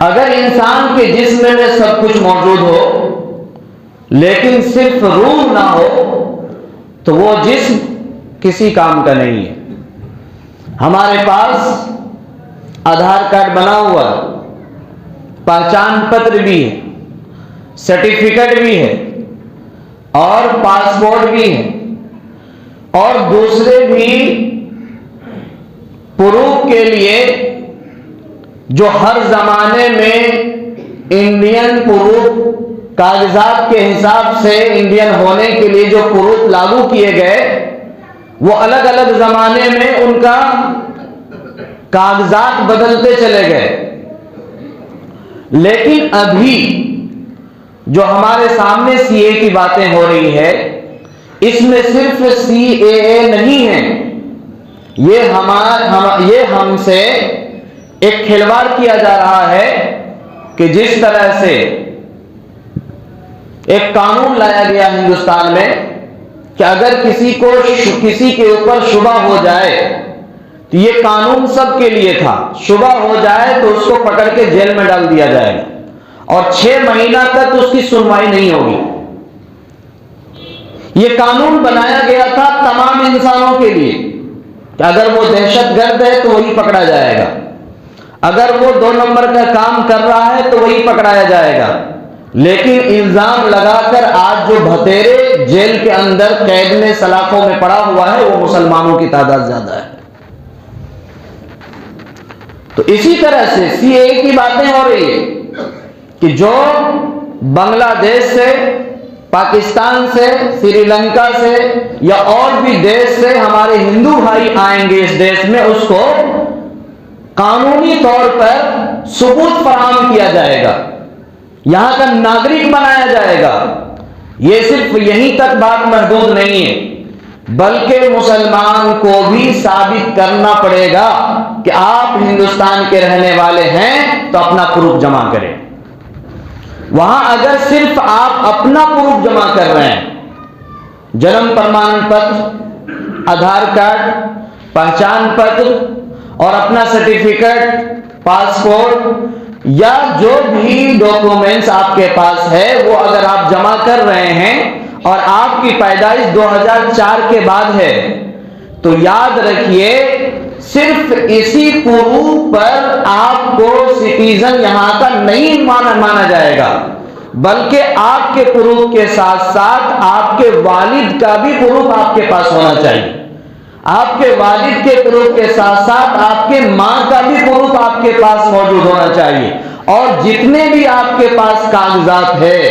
अगर इंसान के जिस्म में सब कुछ मौजूद हो लेकिन सिर्फ रूह ना हो तो वो जिस्म किसी काम का नहीं है। हमारे पास आधार कार्ड बना हुआ, पहचान पत्र भी है, सर्टिफिकेट भी है और पासपोर्ट भी है और दूसरे भी प्रूफ के लिए जो हर जमाने में इंडियन प्रूफ कागजात के हिसाब से इंडियन होने के लिए जो प्रूफ लागू किए गए वो अलग अलग जमाने में उनका कागजात बदलते चले गए। लेकिन अभी जो हमारे सामने सीए की बातें हो रही है इसमें सिर्फ सीएए नहीं है, ये हमसे एक खिलवाड़ किया जा रहा है कि जिस तरह से एक कानून लाया गया हिंदुस्तान में कि अगर किसी के ऊपर शुबह हो जाए तो ये कानून सबके लिए था, शुबह हो जाए तो उसको पकड़ के जेल में डाल दिया जाएगा और 6 महीना तक उसकी सुनवाई नहीं होगी। ये कानून बनाया गया था तमाम इंसानों के लिए कि अगर वो दहशतगर्द है तो वही पकड़ा जाएगा, अगर वो 2 नंबर का काम कर रहा है तो वही पकड़ाया जाएगा। लेकिन इल्जाम लगाकर आज जो भतेरे जेल के अंदर कैद में सलाखों में पड़ा हुआ है वो मुसलमानों की तादाद ज्यादा है। तो इसी तरह से सीएए की बातें हो रही है कि जो बांग्लादेश से, पाकिस्तान से, श्रीलंका से या और भी देश से हमारे हिंदू भाई आएंगे इस देश में, उसको कानूनी तौर पर सबूत फराहम किया जाएगा, यहां का नागरिक बनाया जाएगा। यह सिर्फ यहीं तक बात महदूद नहीं है बल्कि मुसलमान को भी साबित करना पड़ेगा कि आप हिंदुस्तान के रहने वाले हैं तो अपना प्रूफ जमा करें। वहां अगर सिर्फ आप अपना प्रूफ जमा कर रहे हैं, जन्म प्रमाण पत्र, आधार कार्ड, पहचान पत्र और अपना सर्टिफिकेट, पासपोर्ट या जो भी डॉक्यूमेंट्स आपके पास है वो अगर आप जमा कर रहे हैं और आपकी पैदाइश 2004 के बाद है तो याद रखिए सिर्फ इसी प्रूफ पर आपको सिटीजन यहां का नहीं माना जाएगा बल्कि आपके प्रूफ के साथ साथ आपके वालिद का भी प्रूफ आपके पास होना चाहिए। आपके वालिद के प्रूफ के साथ साथ आपके मां का भी प्रूफ आपके पास मौजूद होना चाहिए और जितने भी आपके पास कागजात है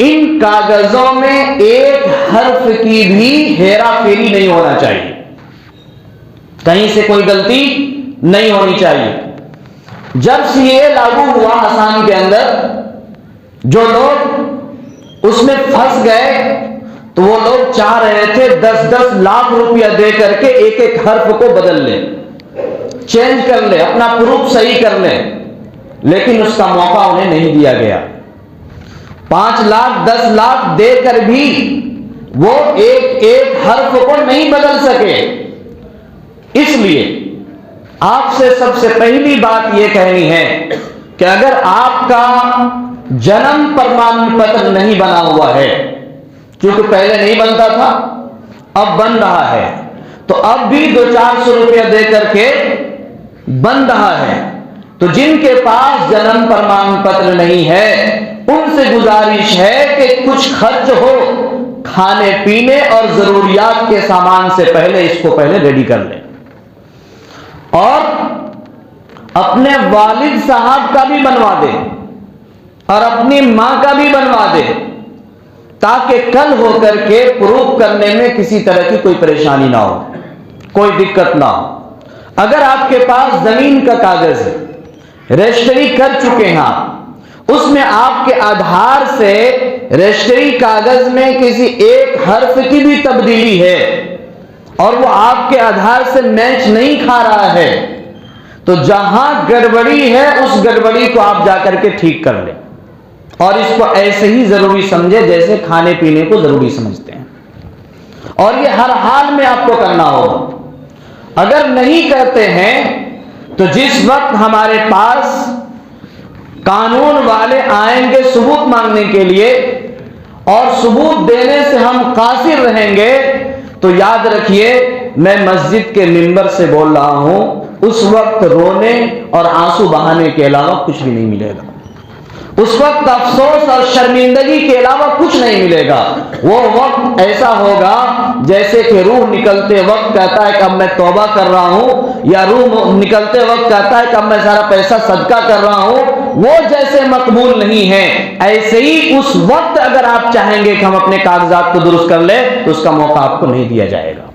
इन कागजों में एक हर्फ की भी हेरा फेरी नहीं होना चाहिए, कहीं से कोई गलती नहीं होनी चाहिए। जब सीए लागू हुआ असम के अंदर, जो लोग उसमें फंस गए तो वो लोग चाह रहे थे 10-10 लाख रुपया दे करके एक हर्फ को बदल ले, चेंज कर ले, अपना प्रूफ सही कर ले, लेकिन उसका मौका उन्हें नहीं दिया गया। 5 लाख 10 लाख देकर भी वो एक हर्फ को नहीं बदल सके। इसलिए आपसे सबसे पहली बात यह कहनी है कि अगर आपका जन्म प्रमाण पत्र नहीं बना हुआ है, क्योंकि पहले नहीं बनता था अब बन रहा है, तो अब भी 200-400 रुपया दे करके बन रहा है, तो जिनके पास जन्म प्रमाण पत्र नहीं है उनसे गुजारिश है कि कुछ खर्च हो खाने पीने और जरूरियात के सामान से पहले इसको पहले रेडी कर लें और अपने वालिद साहब का भी बनवा दे और अपनी मां का भी बनवा दे ताकि कल होकर के प्रूफ करने में किसी तरह की कोई परेशानी ना हो, कोई दिक्कत ना हो। अगर आपके पास जमीन का कागज है, रजिस्ट्री कर चुके हैं आप, उसमें आपके आधार से रजिस्ट्री कागज में किसी एक हर्फ की भी तब्दीली है और वो आपके आधार से मैच नहीं खा रहा है तो जहां गड़बड़ी है उस गड़बड़ी को आप जाकर के ठीक कर लें और इसको ऐसे ही जरूरी समझे जैसे खाने पीने को जरूरी समझते हैं और ये हर हाल में आपको करना होगा। अगर नहीं करते हैं तो जिस वक्त हमारे पास कानून वाले आएंगे सबूत मांगने के लिए और सबूत देने से हम कासिर रहेंगे, तो याद रखिए मैं मस्जिद के मिंबर से बोल रहा हूं, उस वक्त रोने और आंसू बहाने के अलावा कुछ भी नहीं मिलेगा। उस वक्त अफसोस और शर्मिंदगी के अलावा कुछ नहीं मिलेगा। वो वक्त ऐसा होगा जैसे कि रूह निकलते वक्त कहता है कि अब मैं तौबा कर रहा हूं, या रूह निकलते वक्त कहता है कि अब मैं सारा पैसा सदका कर रहा हूं, वो जैसे मकबूल नहीं है, ऐसे ही उस वक्त अगर आप चाहेंगे कि हम अपने कागजात को दुरुस्त कर ले तो उसका मौका आपको नहीं दिया जाएगा।